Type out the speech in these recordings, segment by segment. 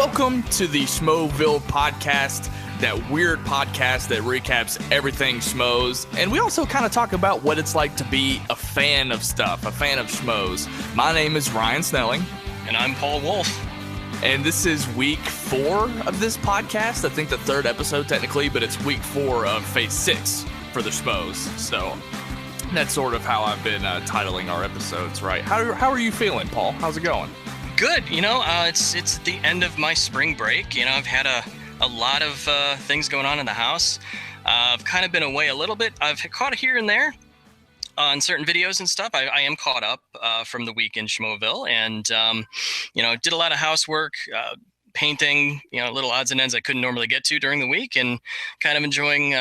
Welcome to the Schmoeville podcast, that weird podcast that recaps everything Schmoes. And we also kind of talk about what it's like to be a fan of stuff, a fan of Schmoes. My name is Ryan Snelling. And I'm Paul Wolf. And this is week 4 of this podcast. I think the 3rd episode technically, but it's week 4 of phase 6 for the Schmoes. So that's sort of how I've been titling our episodes, right? How are you feeling, Paul? How's it going? Good. It's the end of my spring break. I've had a lot of things going on in the house. I've kind of been away a little bit. I've caught here and there on certain videos and stuff. I am caught up from the week in Schmoeville, and did a lot of housework, painting, little odds and ends I couldn't normally get to during the week, and kind of enjoying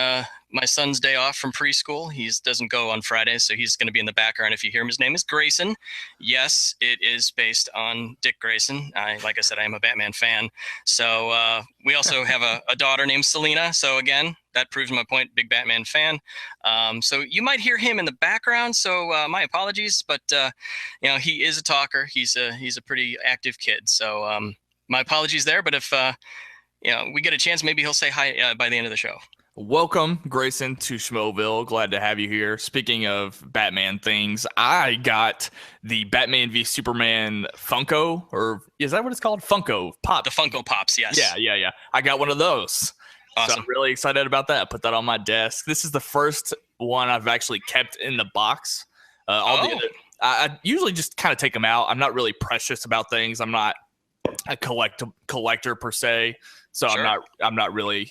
my son's day off from preschool. He doesn't go on Fridays, so he's going to be in the background if you hear him. His name is Grayson. Yes, it is based on Dick Grayson. Like I said, I am a Batman fan. So we also have a daughter named Selena. So again, that proves my point, big Batman fan. So you might hear him in the background. So my apologies, but he is a talker. He's a pretty active kid. So my apologies there. But if we get a chance, maybe he'll say hi by the end of the show. Welcome, Grayson, to Schmoeville. Glad to have you here. Speaking of Batman things, I got the Batman v Superman Funko, or is that what it's called? Funko Pop. The Funko Pops, yes. Yeah. I got one of those. Awesome. So I'm really excited about that. Put that on my desk. This is the first one I've actually kept in the box. The other, I usually just kind of take them out. I'm not really precious about things. I'm not a collector per se, so sure. I'm not really,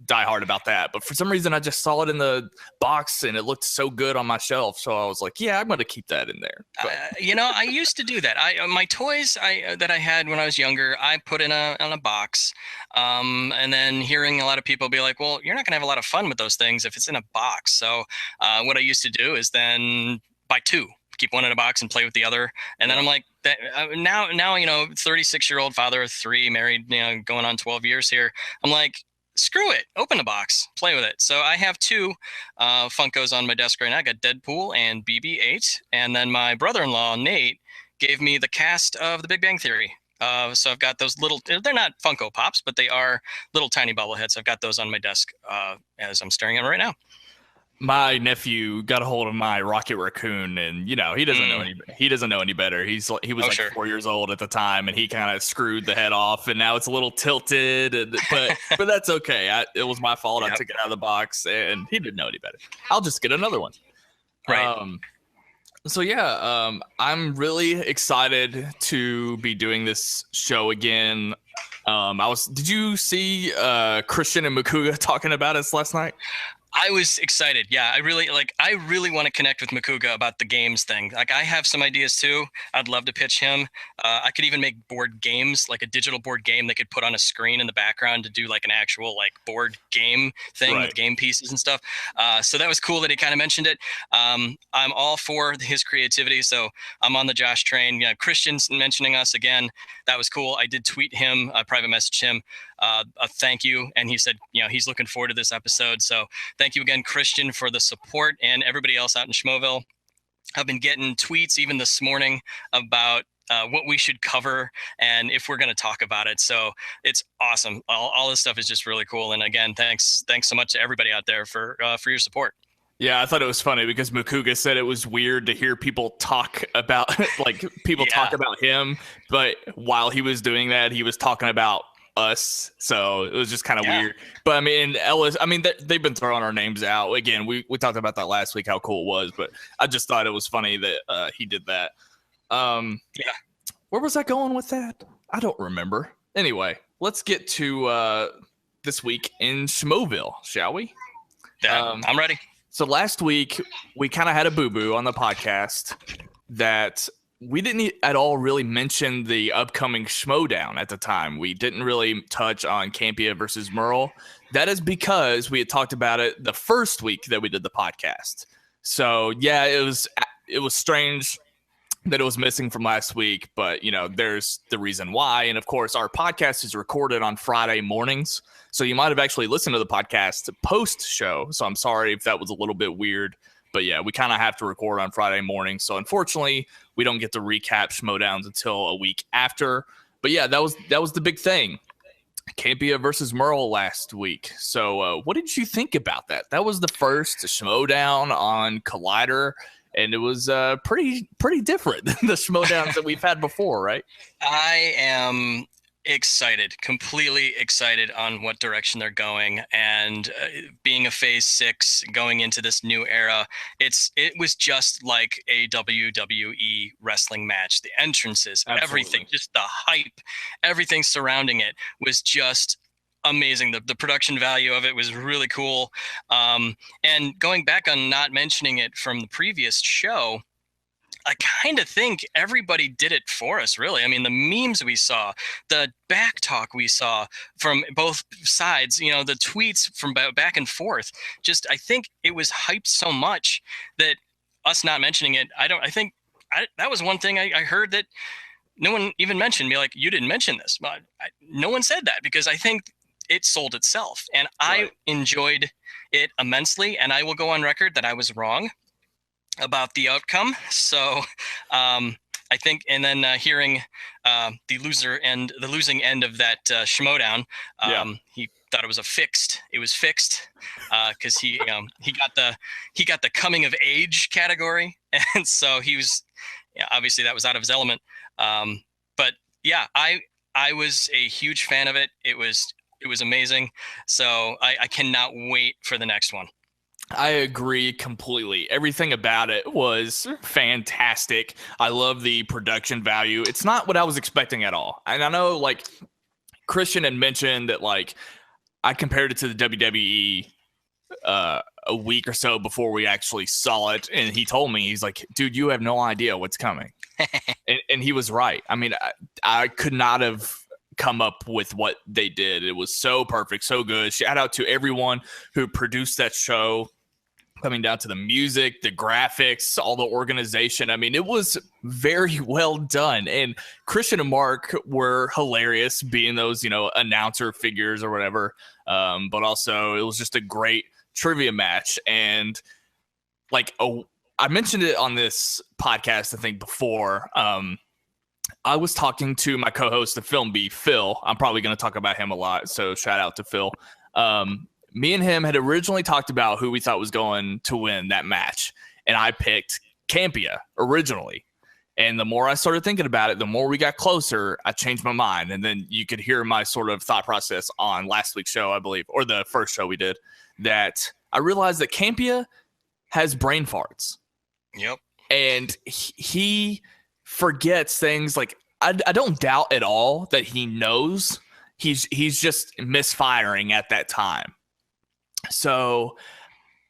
die hard about that. But for some reason I just saw it in the box and it looked so good on my shelf, so I was like, yeah, I'm gonna keep that in there. I used to do that. My toys that I had when I was younger, I put in a box, and then hearing a lot of people be like, well, you're not gonna have a lot of fun with ththose things if it's in a box. So what I used to do is then buy 2, keep one in a box and play with the other. And then I'm like, now 36-year-old father of 3, married, going on 12 years here, I'm like, screw it, open a box, play with it. So I have 2 Funkos on my desk right now. I got Deadpool and BB-8, and then my brother-in-law Nate gave me the cast of The Big Bang Theory. So I've got those little, they're not Funko Pops, but they are little tiny bobbleheads. I've got those on my desk as I'm staring at them right now. My nephew got a hold of my Rocket Raccoon, and he doesn't know any better. He was 4 years old at the time, and he kind of screwed the head off, and now it's a little tilted. But that's okay. It was my fault. Yep. I took it out of the box, and he didn't know any better. I'll just get another one. Right. I'm really excited to be doing this show again. Did you see Christian and Makuga talking about us last night? I was excited. Yeah, I really want to connect with Makuga about the games thing. Like, I have some ideas too. I'd love to pitch him. I could even make board games, like a digital board game they could put on a screen in the background to do like an actual like board game thing with game pieces and stuff. So that was cool that he kind of mentioned it. I'm all for his creativity. So I'm on the Josh train. Yeah, Christian's mentioning us again. That was cool. I did tweet him, private message him, a thank you. And he said, he's looking forward to this episode. So thank you again, Christian, for the support, and everybody else out in Schmoeville. I've been getting tweets even this morning about what we should cover and if we're going to talk about it. So it's awesome. All this stuff is just really cool. And again, thanks so much to everybody out there for your support. Yeah, I thought it was funny because Makuga said it was weird to hear people talk about talk about him, but while he was doing that, he was talking about us, so it was just kind of weird. But I mean, Ellis, they've been throwing our names out again. We talked about that last week, how cool it was, but I just thought it was funny that he did that. Where was I going with that? I don't remember. Anyway, let's get to this week in Schmoeville, shall we? I'm ready. So last week we kind of had a boo-boo on the podcast that we didn't at all really mention the upcoming Schmoedown at the time. We didn't really touch on Campia versus Merle. That is because we had talked about it the first week that we did the podcast. So yeah, it was strange that it was missing from last week, but there's the reason why. And of course, our podcast is recorded on Friday mornings. So you might have actually listened to the podcast post show. So I'm sorry if that was a little bit weird. But yeah, we kind of have to record on Friday morning. So unfortunately, we don't get to recap Schmoedowns until a week after. But yeah, that was the big thing. Campia versus Merle last week. So what did you think about that? That was the first Schmoedown on Collider, and it was pretty different than the Schmoedowns that we've had before, right? I am excited, completely excited on what direction they're going, and being a Phase 6 going into this new era, it was just like a WWE wrestling match. The entrances, Absolutely. everything, just the hype, everything surrounding it was just amazing. The production value of it was really cool. And going back on not mentioning it from the previous show, I kind of think everybody did it for us, really. I mean, the memes we saw, the back talk we saw from both sides, the tweets from back and forth, just, I think it was hyped so much that us not mentioning it, that was one thing I heard that no one even mentioned. Me like, you didn't mention this. But no one said that, because I think it sold itself, and I enjoyed it immensely, and I will go on record that I was wrong about the outcome. So I think, and then hearing the losing end of that Schmoedown, he thought it was fixed because he got the coming of age category, and so he was, obviously that was out of his element. But yeah, I was a huge fan of it. It was amazing. So I cannot wait for the next one. I agree completely. Everything about it was fantastic. I love the production value. It's not what I was expecting at all. And I know, like, Christian had mentioned that, like, I compared it to the WWE a week or so before we actually saw it. And he told me, he's like, dude, you have no idea what's coming. and he was right. I mean, I could not have come up with what they did. It was so perfect, so good. Shout out to everyone who produced that show, coming down to the music, the graphics, all the organization. I mean, it was very well done. And Christian and Mark were hilarious, being those, announcer figures or whatever. But also, it was just a great trivia match. And like, I mentioned it on this podcast, I think, before. I was talking to my co-host of Film Beef, Phil. I'm probably going to talk about him a lot, so shout out to Phil. Me and him had originally talked about who we thought was going to win that match, and I picked Campia originally. And the more I started thinking about it, the more we got closer, I changed my mind. And then you could hear my sort of thought process on last week's show, I believe, or the first show we did, that I realized that Campia has brain farts. Yep. And he forgets things. Like, I don't doubt at all that he knows. He's just misfiring at that time. So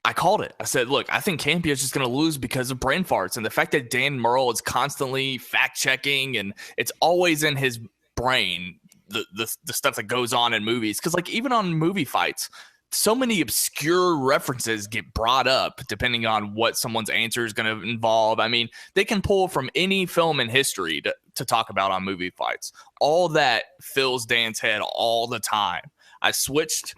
I called it. I said, look, I think Campia is just going to lose because of brain farts. And the fact that Dan Merle is constantly fact checking, and it's always in his brain, the stuff that goes on in movies. Because, like, even on movie fights, so many obscure references get brought up depending on what someone's answer is going to involve. I mean, they can pull from any film in history to talk about on movie fights. All that fills Dan's head all the time. I switched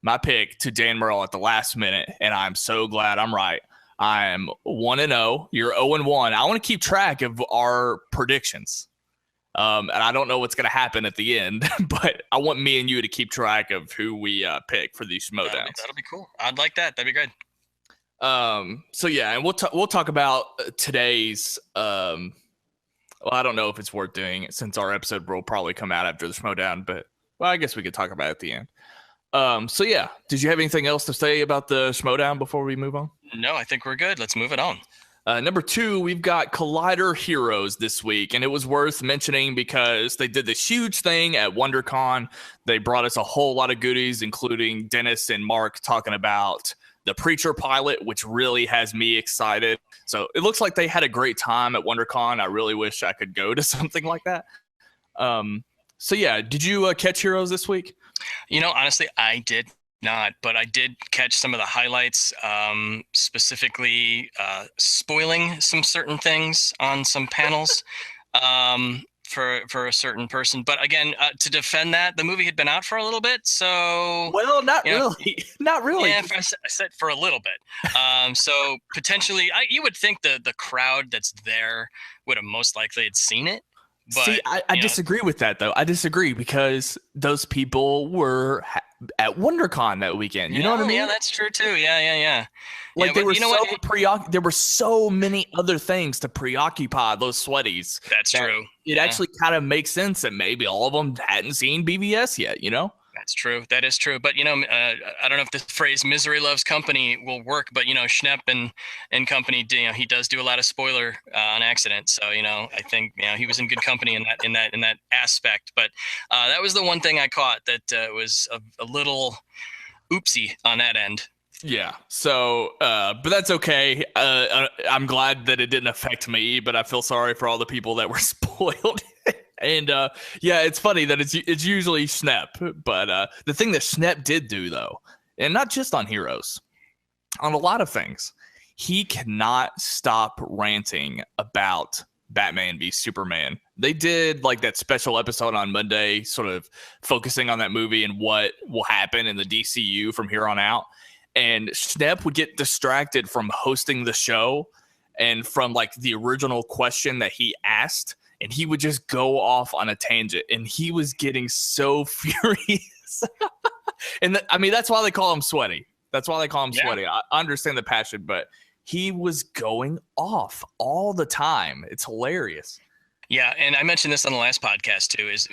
my pick to Dan Merle at the last minute, and I'm so glad I'm right. I'm 1-0. You're 0-1. I want to keep track of our predictions. And I don't know what's going to happen at the end, but I want me and you to keep track of who we pick for these Schmoedowns. That'll be cool. I'd like that. That'd be good. So yeah, and we'll talk about today's. Well, I don't know if it's worth doing it since our episode will probably come out after the Schmoedown, but I guess we could talk about it at the end. So yeah, did you have anything else to say about the Schmoedown before we move on? No, I think we're good. Let's move it on. Number 2, we've got Collider Heroes this week, and it was worth mentioning because they did this huge thing at WonderCon. They brought us a whole lot of goodies, including Dennis and Mark talking about the Preacher pilot, which really has me excited. So it looks like they had a great time at WonderCon. I really wish I could go to something like that. So yeah, did you catch Heroes this week? Honestly, I did not, but I did catch some of the highlights, specifically spoiling some certain things on some panels for a certain person. But again, to defend that, the movie had been out for a little bit, so not really. Yeah, I said for a little bit. So potentially, you would think the crowd that's there would have most likely had seen it. But See, I disagree with that, though. I disagree because those people were at WonderCon that weekend. You know what I mean? Yeah, that's true too. Yeah. Like But you know what? there were so many other things to preoccupy those sweaties. That's true. It actually kind of makes sense that maybe all of them hadn't seen BVS yet, you know? That's true. That is true. But I don't know if the phrase "misery loves company" will work. But Schnepp and company, he does do a lot of spoiler on accident. So I think he was in good company in that aspect. But that was the one thing I caught that was a little oopsie on that end. Yeah. So, but that's okay. I'm glad that it didn't affect me, but I feel sorry for all the people that were spoiled. And yeah, it's funny that it's usually Schnepp, but the thing that Schnepp did do, though, and not just on Heroes, on a lot of things, he cannot stop ranting about Batman v Superman. They did like that special episode on Monday, sort of focusing on that movie and what will happen in the DCU from here on out. And Schnepp would get distracted from hosting the show and from like the original question that he asked. And he would just go off on a tangent, and he was getting so furious. And I mean, that's why they call him Sweaty. That's why they call him Sweaty. I understand the passion, but he was going off all the time. It's hilarious. Yeah, and I mentioned this on the last podcast too. Is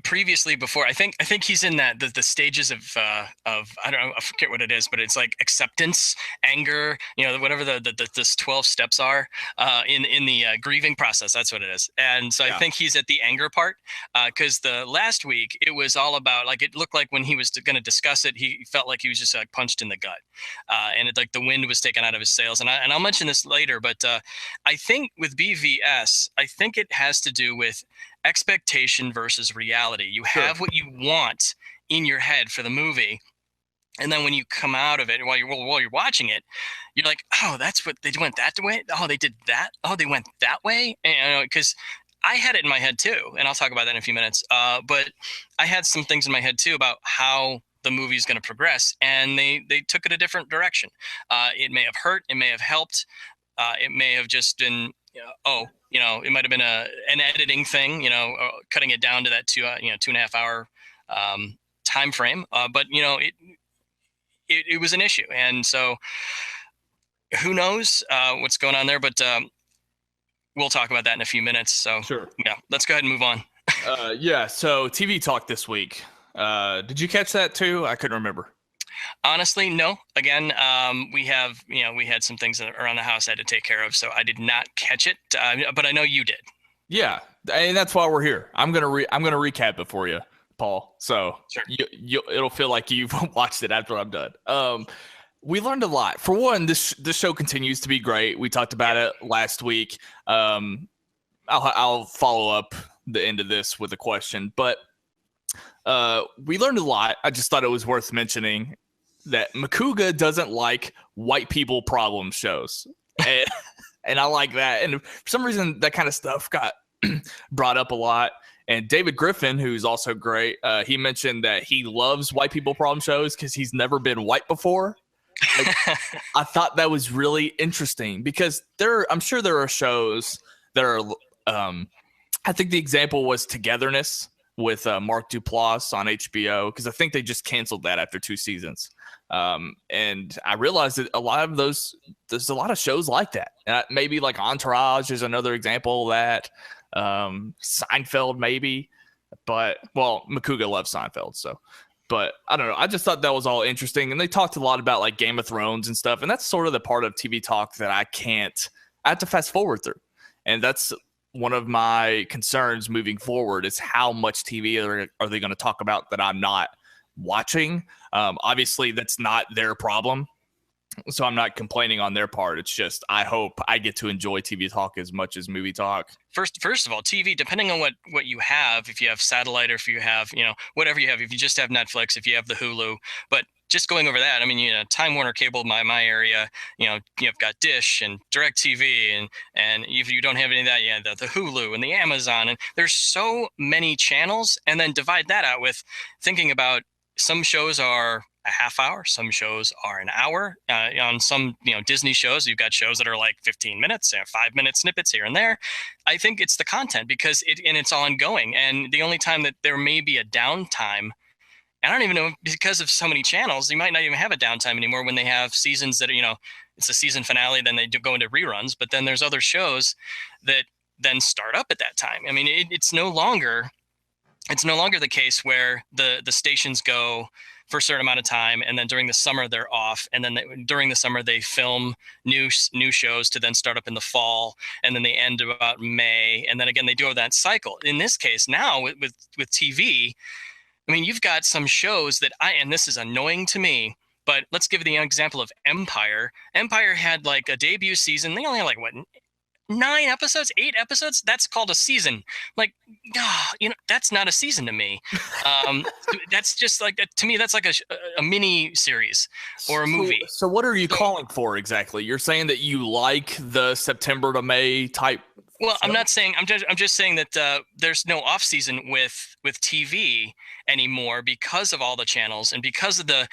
previously before I think he's in that the stages of I don't know, I forget what it is, but it's like acceptance, anger, whatever the 12 steps are in the grieving process. That's what it is. And so I think he's at the anger part because the last week it was all about like it looked like when he was going to discuss it, he felt like he was just like punched in the gut, and it like the wind was taken out of his sails. And I'll mention this later, but I think with BVS, I think it has to do with expectation versus reality. You have what you want in your head for the movie, and then when you come out of it while you're watching it, you're like, oh, that's what they went that way. Oh, they did that. Oh, they went that way. And because I had it in my head too, and I'll talk about that in a few minutes. But I had some things in my head too about how the movie is going to progress, and they took it a different direction. It may have hurt. It may have helped. It may have just been, it might have been an editing thing, cutting it down to that 2.5 hour time frame. But it was an issue, and so who knows what's going on there? But we'll talk about that in a few minutes. So yeah, let's go ahead and move on. So TV talk this week. Did you catch that too? I couldn't remember. Honestly, no. Again, we had some things around the house I had to take care of, so I did not catch it. But I know you did. Yeah, and that's why we're here. I'm gonna recap it for you, Paul. So it'll feel like you've watched it after I'm done. We learned a lot. For one, this show continues to be great. We talked about it last week. I'll follow up the end of this with a question, but we learned a lot. I just thought it was worth mentioning that Makuga doesn't like white people problem shows. And I like that. And for some reason, that kind of stuff got brought up a lot. And David Griffin, who's also great, he mentioned that he loves white people problem shows because he's never been white before. Like, I thought that was really interesting because I'm sure there are shows that are, I think the example was Togetherness with Mark Duplass on HBO, because I think they just canceled that after 2 seasons. And I realized that there's a lot of shows like that. Maybe like Entourage is another example of that. Seinfeld maybe, but Makuga loves Seinfeld, so. But I don't know. I just thought that was all interesting, and they talked a lot about like Game of Thrones and stuff, and that's sort of the part of TV talk that I have to fast forward through, and that's one of my concerns moving forward is how much TV are they going to talk about that I'm not watching. Obviously, that's not their problem, so I'm not complaining on their part. It's just I hope I get to enjoy TV talk as much as movie talk. First of all, TV, depending on what you have, if you have satellite or if you have, whatever you have, if you just have Netflix, if you have the Hulu, but just going over that, I mean, Time Warner Cable, my area, you've got Dish and DirecTV, and if you don't have any of that, yeah, the Hulu and the Amazon, and there's so many channels, and then divide that out with thinking about some shows are a half hour. Some shows are an hour. On some, Disney shows, you've got shows that are like 15 minutes, 5-minute snippets here and there. I think it's the content because it's ongoing. And the only time that there may be a downtime, and I don't even know, because of so many channels, you might not even have a downtime anymore when they have seasons that are, it's a season finale, then they do go into reruns. But then there's other shows that then start up at that time. I mean, it's no longer the case where the stations go for a certain amount of time, and then during the summer they're off, and then during the summer they film new shows to then start up in the fall, and then they end about May, and then again they do that cycle. In this case now with TV, I mean, you've got some shows that and this is annoying to me, but let's give the example of Empire. Empire had like a debut season. They only had like 9 episodes, 8 episodes. That's called a season. Like, that's not a season to me. That's just like, to me, that's like a mini series or a movie. So what are you calling for exactly? You're saying that you like the September to May type. Well, I'm not saying, I'm just saying that there's no off season with TV anymore because of all the channels and because of the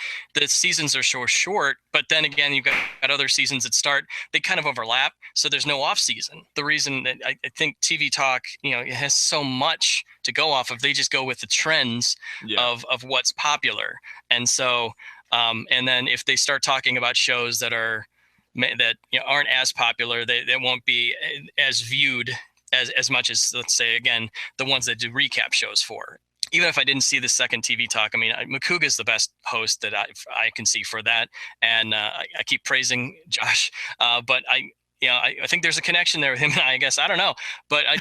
seasons are so short. But then again, you've got other seasons that start, they kind of overlap. So there's no off season. The reason that I think TV Talk, it has so much to go off of, they just go with the trends of what's popular. And so, and then if they start talking about shows that aren't as popular, they won't be as viewed as much as, let's say, again, the ones that do recap shows for. Even if I didn't see the second TV Talk, I mean, Makuga is the best host that I can see for that, and I keep praising Josh, but I think there's a connection there with him and I guess. I don't know, but I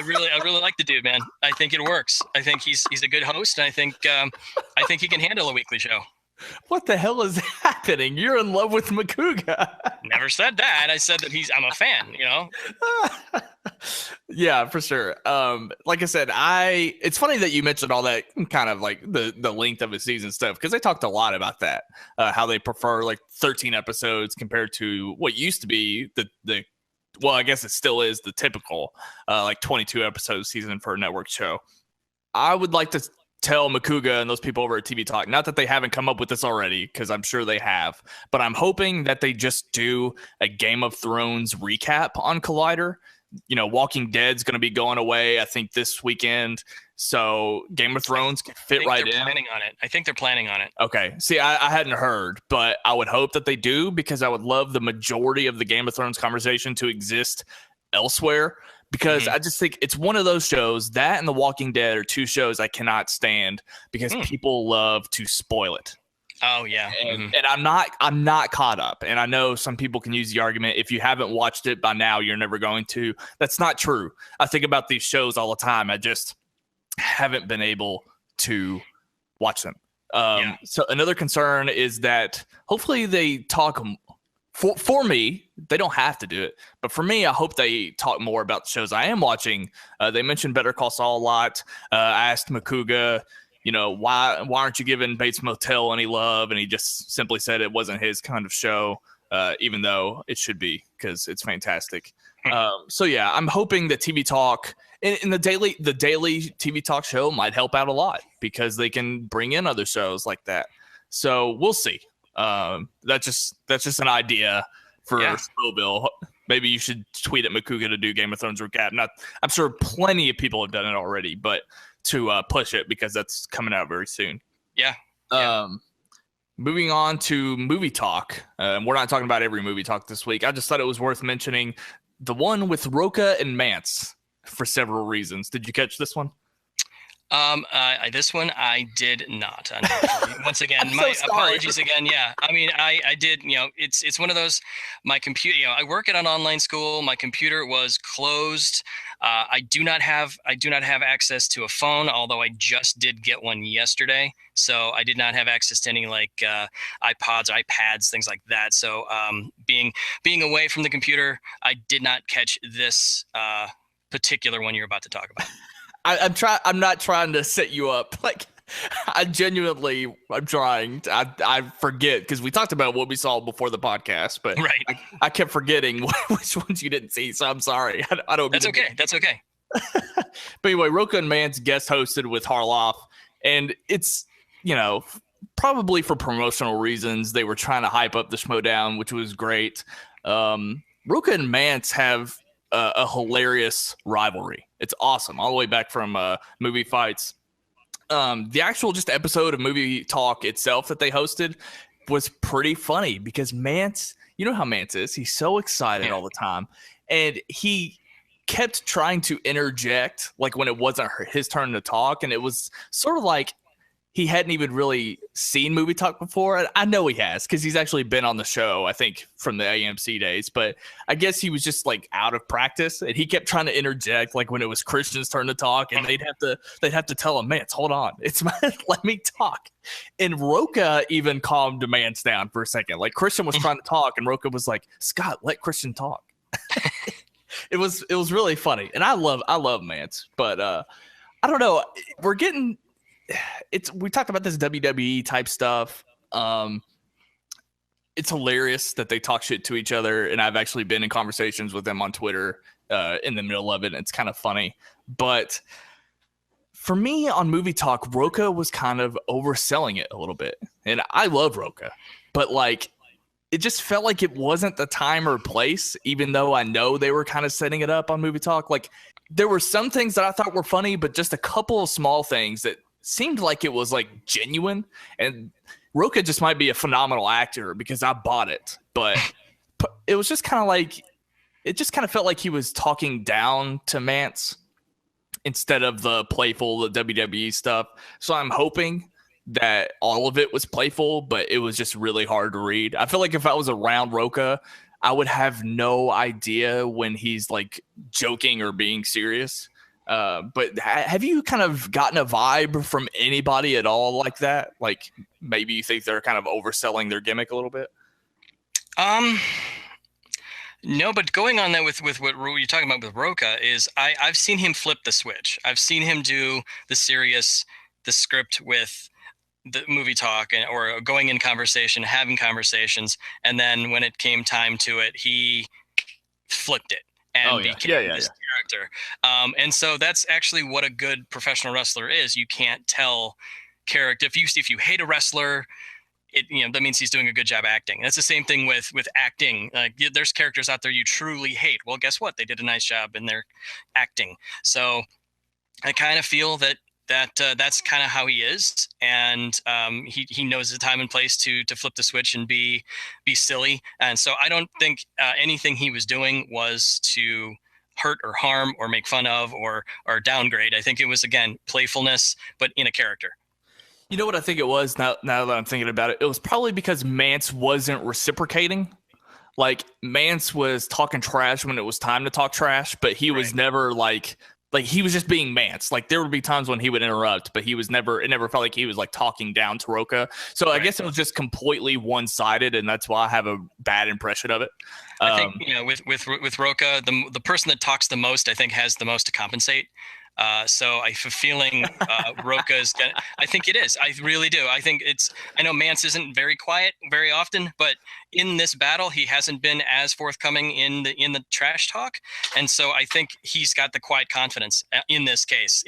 really like the dude, man. I think it works. I think he's a good host, and I think he can handle a weekly show. What the hell is happening? You're in love with Makuga. Never said that. I said that I'm a fan, Yeah, for sure. Like I said, it's funny that you mentioned all that kind of like the length of a season stuff, because they talked a lot about that, how they prefer like 13 episodes compared to what used to be well, I guess it still is the typical like 22 episode season for a network show. I would like to tell Makuga and those people over at TV Talk, not that they haven't come up with this already, because I'm sure they have, but I'm hoping that they just do a Game of Thrones recap on Collider. Walking Dead's going to be going away, I think, this weekend. So Game of Thrones can fit right in. I think they're planning on it. Okay. See, I hadn't heard, but I would hope that they do, because I would love the majority of the Game of Thrones conversation to exist elsewhere. Because I just think it's one of those shows, that and The Walking Dead are two shows I cannot stand, because people love to spoil it. Oh yeah. And I'm not caught up. And I know some people can use the argument, if you haven't watched it by now, you're never going to. That's not true. I think about these shows all the time. I just haven't been able to watch them. So another concern is that hopefully they talk for me. They don't have to do it, but for me, I hope they talk more about the shows I am watching. They mentioned Better Call Saul a lot. I asked Makuga, why aren't you giving Bates Motel any love? And he just simply said it wasn't his kind of show, even though it should be, because it's fantastic. So yeah, I'm hoping that TV Talk and the daily TV Talk show might help out a lot, because they can bring in other shows like that. So we'll see. That's just an idea for Schmoeville. Maybe you should tweet at Makuga to do Game of Thrones recap. I'm sure plenty of people have done it already, but to push it, because that's coming out very soon. Yeah. Moving on to movie talk. We're not talking about every movie talk this week. I just thought it was worth mentioning the one with Rocha and Mantz for several reasons. Did you catch this one? This one I did not. Once again, my apologies again. Yeah, I mean, I did. It's one of those. My computer. I work at an online school. My computer was closed. I do not have access to a phone, although I just did get one yesterday. So I did not have access to any like iPods, iPads, things like that. So being away from the computer, I did not catch this particular one you're about to talk about. I'm not trying to set you up. Like, I'm trying. I forget, because we talked about what we saw before the podcast, but right. I kept forgetting which ones you didn't see. So I'm sorry. I don't. That's okay. That's okay. But anyway, Rocha and Mantz guest hosted with Harloff, and it's probably for promotional reasons. They were trying to hype up the Schmoedown, which was great. Rocha and Mantz have a hilarious rivalry. It's awesome, all the way back from movie fights. The actual just episode of Movie Talk itself that they hosted was pretty funny because Mantz, you know how Mantz is. He's so excited all the time. And he kept trying to interject like when it wasn't his turn to talk. And it was sort of like he hadn't even really seen Movie Talk before. I know he has because he's actually been on the show, I think, from the AMC days. But I guess he was just like out of practice, and he kept trying to interject like when it was Christian's turn to talk, and they'd have to tell him, "Mantz, hold on, it's my let me talk." And Rocha even calmed Mantz down for a second. Like Christian was trying to talk, and Rocha was like, "Scott, let Christian talk." It was really funny, and I love Mantz, but I don't know. We talked about this WWE type stuff. It's hilarious that they talk shit to each other, and I've actually been in conversations with them on Twitter in the middle of it, and it's kind of funny. But for me on Movie Talk, Rocha was kind of overselling it a little bit, and I love Rocha, but like it just felt like it wasn't the time or place, even though I know they were kind of setting it up on Movie Talk. Like there were some things that I thought were funny, but just a couple of small things that seemed like it was like genuine. And Rocha just might be a phenomenal actor because I bought it, but it was just kind of like, it just kind of felt like he was talking down to Mantz instead of the playful, the WWE stuff. So I'm hoping that all of it was playful, but it was just really hard to read. I feel like if I was around Rocha, I would have no idea when he's like joking or being serious. But have you kind of gotten a vibe from anybody at all like that? Like maybe you think they're kind of overselling their gimmick a little bit? No, but going on that with what you're talking about with Rocha is I've seen him flip the switch. I've seen him do the script with the Movie Talk or going in conversation, having conversations. And then when it came time to it, he flipped it. And became this character. And so that's actually what a good professional wrestler is. You can't tell character. If you hate a wrestler, that means he's doing a good job acting. That's the same thing with acting. There's characters out there you truly hate. Well, guess what? They did a nice job in their acting. So I kind of feel that's kind of how he is, and he knows the time and place to flip the switch and be silly. And so I don't think anything he was doing was to hurt or harm or make fun of or downgrade. I think it was, again, playfulness, but in a character. You know what I think it was now that I'm thinking about it? It was probably because Mantz wasn't reciprocating. Like Mantz was talking trash when it was time to talk trash, but he was never like he was just being Mantz. Like there would be times when he would interrupt, but it never felt like he was like talking down to Rocha. So I guess it was just completely one-sided, and that's why I have a bad impression of it. I think with Rocha, the person that talks the most, I think, has the most to compensate. So I have a feeling Rocha is gonna. I think it is. I really do. I know Mantz isn't very quiet very often, but in this battle, he hasn't been as forthcoming in the trash talk, and so I think he's got the quiet confidence in this case.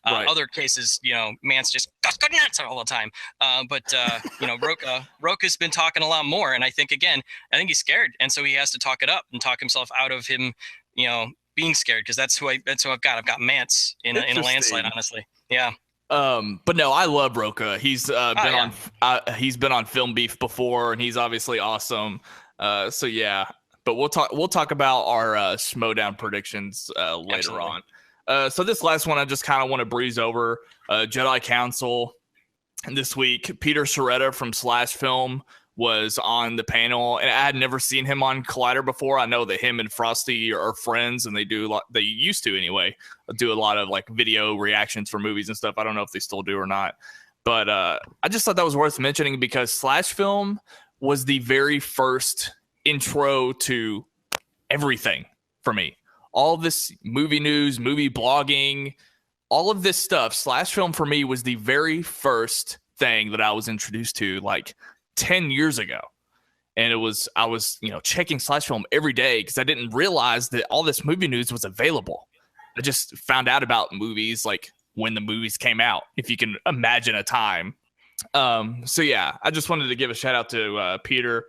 Other cases, Mantz just goes nuts all the time. But Rocha's been talking a lot more, and I think he's scared, and so he has to talk it up and talk himself out of him. Being scared, because that's who I've got. I've got Mantz in a landslide, honestly. Yeah. But no, I love Rocha. He's been on Film Beef before, and he's obviously awesome. So yeah. But we'll talk about our Schmoedown predictions later on. So this last one I just kind of want to breeze over. Jedi Council this week. Peter Sciretta from Slash Film was on the panel, and I had never seen him on Collider before. I know that him and Frosty are friends, and they used to anyway, do a lot of like video reactions for movies and stuff. I don't know if they still do or not, but I just thought that was worth mentioning because Slash Film was the very first intro to everything for me. All this movie news, movie blogging, all of this stuff. Slash Film for me was the very first thing that I was introduced to, like 10 years ago. And I was checking Slash Film every day because I didn't realize that all this movie news was available. I just found out about movies like when the movies came out, if you can imagine a time. So yeah, I just wanted to give a shout out to Peter,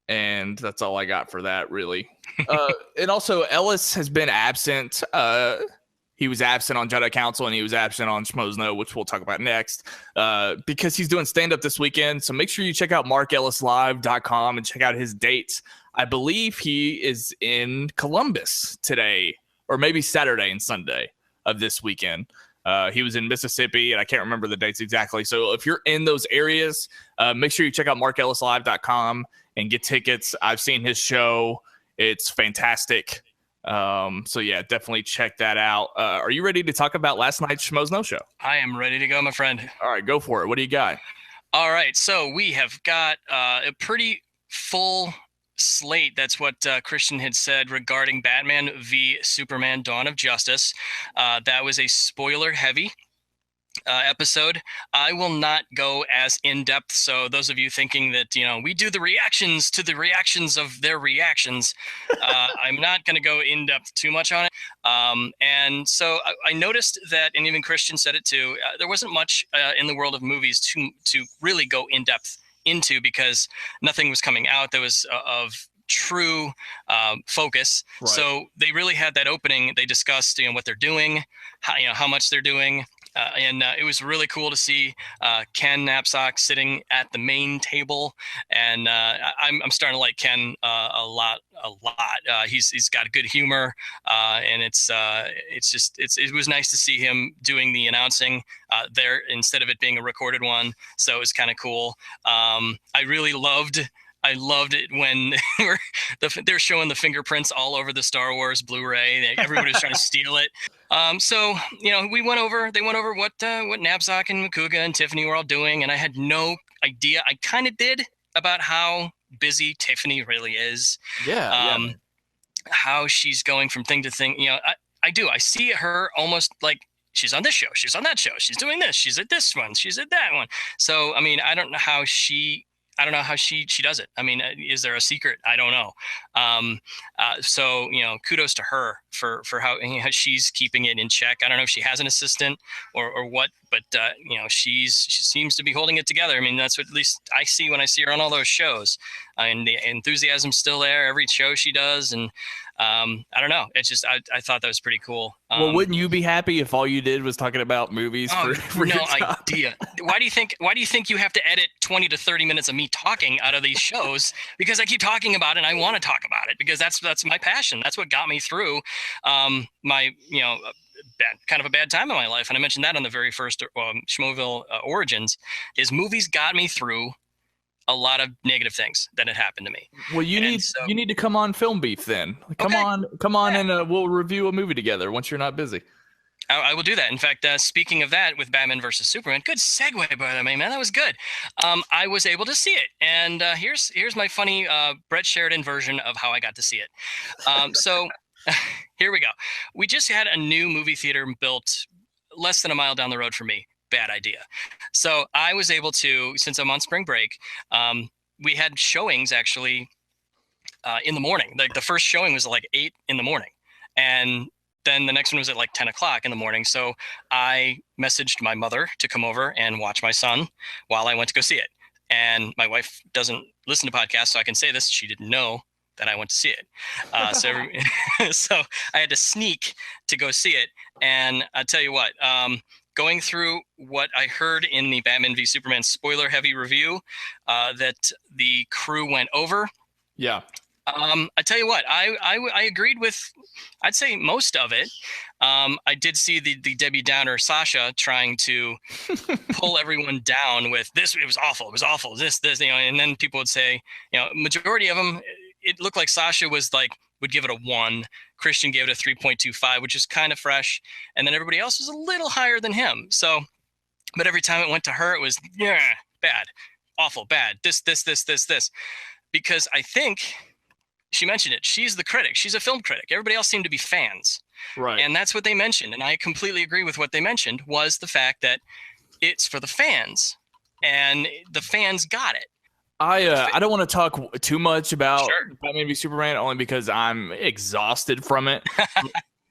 and that's all I got for that, really. And also, Ellis has been absent. He was absent on Jedi Council, and he was absent on Schmoes Know, which we'll talk about next, because he's doing stand-up this weekend. So make sure you check out markellislive.com and check out his dates. I believe he is in Columbus today, or maybe Saturday and Sunday of this weekend. He was in Mississippi, and I can't remember the dates exactly. So if you're in those areas, make sure you check out markellislive.com and get tickets. I've seen his show. It's fantastic. So yeah, definitely check that out. Are you ready to talk about last night's Schmoes Know show? I am ready to go, my friend. All right, go for it. What do you got? All right, so we have got a pretty full slate. That's what Christian had said regarding Batman v Superman: Dawn of Justice. That was a spoiler-heavy episode. I will not go as in-depth, so those of you thinking that we do the reactions to the reactions of their reactions, I'm not going to go in-depth too much on it. And so I noticed that, and even Christian said it too, there wasn't much in the world of movies to really go in-depth into, because nothing was coming out that was of true focus. Right. So they really had that opening. They discussed what they're doing, how much they're doing. And it was really cool to see Ken Knapsack sitting at the main table, and I'm starting to like Ken a lot. He's got good humor, and it was nice to see him doing the announcing there instead of it being a recorded one. So it was kind of cool. I loved it when they're showing the fingerprints all over the Star Wars Blu-ray. Everybody was trying to steal it. So they went over what Knapsack and Makuga and Tiffany were all doing, and I had no idea. I kind of did, about how busy Tiffany really is. Yeah. How she's going from thing to thing. I do. I see her almost like she's on this show, she's on that show, she's doing this, she's at this one, she's at that one. So I mean, I don't know how she does it. I mean, is there a secret? I don't know. So kudos to her for how she's keeping it in check. I don't know if she has an assistant or what, but she seems to be holding it together. I mean, that's what at least I see when I see her on all those shows, and the enthusiasm's still there every show she does. And I don't know. It's just I thought that was pretty cool. Well, wouldn't you be happy if all you did was talking about movies? For no idea. Why do you think you have to edit 20 to 30 minutes of me talking out of these shows? Because I keep talking about it, and I want to talk about it, because that's my passion. That's what got me through my kind of a bad time in my life. And I mentioned that on the very first Schmoeville Origins, is movies got me through a lot of negative things that had happened to me. Well, you need to come on Film Beef then. Come on, yeah. And we'll review a movie together once you're not busy. I will do that. In fact, speaking of that, with Batman versus Superman, good segue by the way, man. That was good. I was able to see it, and here's my funny Brett Sheridan version of how I got to see it. So here we go. We just had a new movie theater built less than a mile down the road from me. Bad idea. So I was able to, since I'm on spring break, we had showings actually in the morning. Like the first showing was like 8 in the morning, and then the next one was at like 10 o'clock in the morning. So I messaged my mother to come over and watch my son while I went to go see it. And my wife doesn't listen to podcasts, so I can say this. She didn't know that I went to see it. So I had to sneak to go see it. And I'll tell you what, going through what I heard in the Batman v Superman spoiler heavy review that the crew went over. Yeah. I tell you what, I agreed with, I'd say most of it. I did see the Debbie Downer Sasha trying to pull everyone down with this. It was awful. This, and then people would say, majority of them, it looked like Sasha would give it a 1. Christian gave it a 3.25, which is kind of fresh. And then everybody else was a little higher than him. So, but every time it went to her, it was, bad, awful, bad, this. Because I think she mentioned it. She's the critic. She's a film critic. Everybody else seemed to be fans. Right. And that's what they mentioned. And I completely agree with what they mentioned, was the fact that it's for the fans, and the fans got it. I don't want to talk too much about Batman v Superman, only because I'm exhausted from it.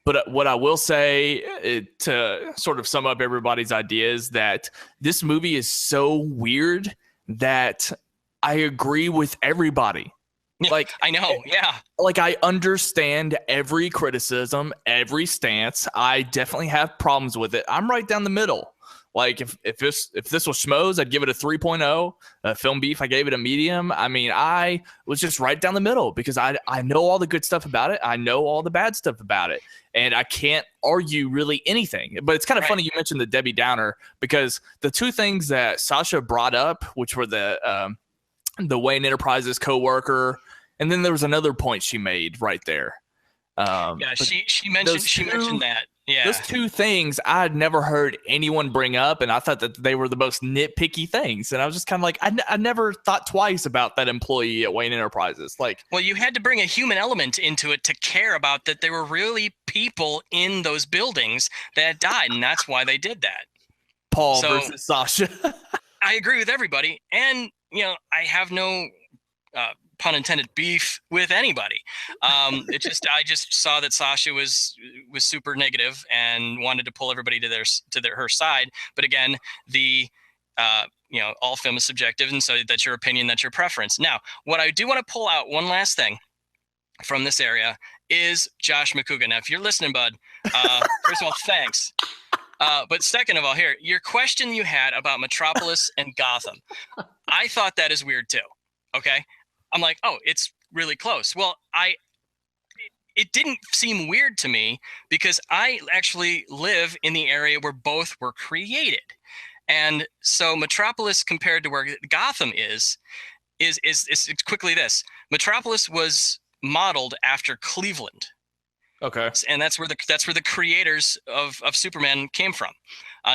But what I will say to sort of sum up everybody's ideas, that this movie is so weird that I agree with everybody. Like, I know. Yeah. Like, I understand every criticism, every stance. I definitely have problems with it. I'm right down the middle. Like, if this was Schmoes, I'd give it a 3.0. Film Beef, I gave it a medium. I mean, I was just right down the middle because I know all the good stuff about it. I know all the bad stuff about it. And I can't argue really anything. But it's kind of funny you mentioned the Debbie Downer, because the two things that Sasha brought up, which were the Wayne Enterprises coworker, and then there was another point she made right there. She mentioned that. Yeah. Those two things I'd never heard anyone bring up, and I thought that they were the most nitpicky things. And I was just kind of like, I never thought twice about that employee at Wayne Enterprises. Like, well, you had to bring a human element into it to care about that there were really people in those buildings that died, and that's why they did that. Paul versus Sasha. I agree with everybody, and I have no pun intended beef with anybody. I just saw that Sasha was super negative and wanted to pull everybody to her side. But again, all film is subjective, and so that's your opinion, that's your preference. Now, what I do want to pull out, one last thing from this area, is Josh McCougan. Now, if you're listening, bud, first of all, thanks. But second of all, here, your question you had about Metropolis and Gotham, I thought that is weird too. Okay. I'm like, oh, it's really close. Well, it didn't seem weird to me because I actually live in the area where both were created. And so Metropolis compared to where Gotham is quickly this. Metropolis was modeled after Cleveland. Okay. And that's where the creators of Superman came from.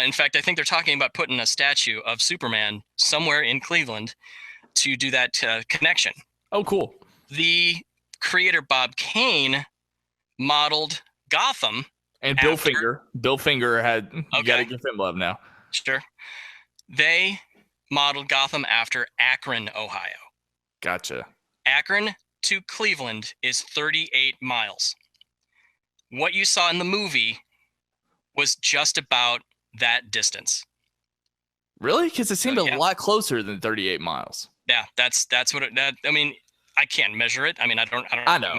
In fact, I think they're talking about putting a statue of Superman somewhere in Cleveland to do that connection. Oh, cool. The creator Bob Kane modeled Gotham. And Bill Finger had, you got to give him love now. Sure. They modeled Gotham after Akron, Ohio. Gotcha. Akron to Cleveland is 38 miles. What you saw in the movie was just about that distance. Really? Because it seemed a lot closer than 38 miles. Yeah, that's what I mean, I can't measure it. I mean, I know.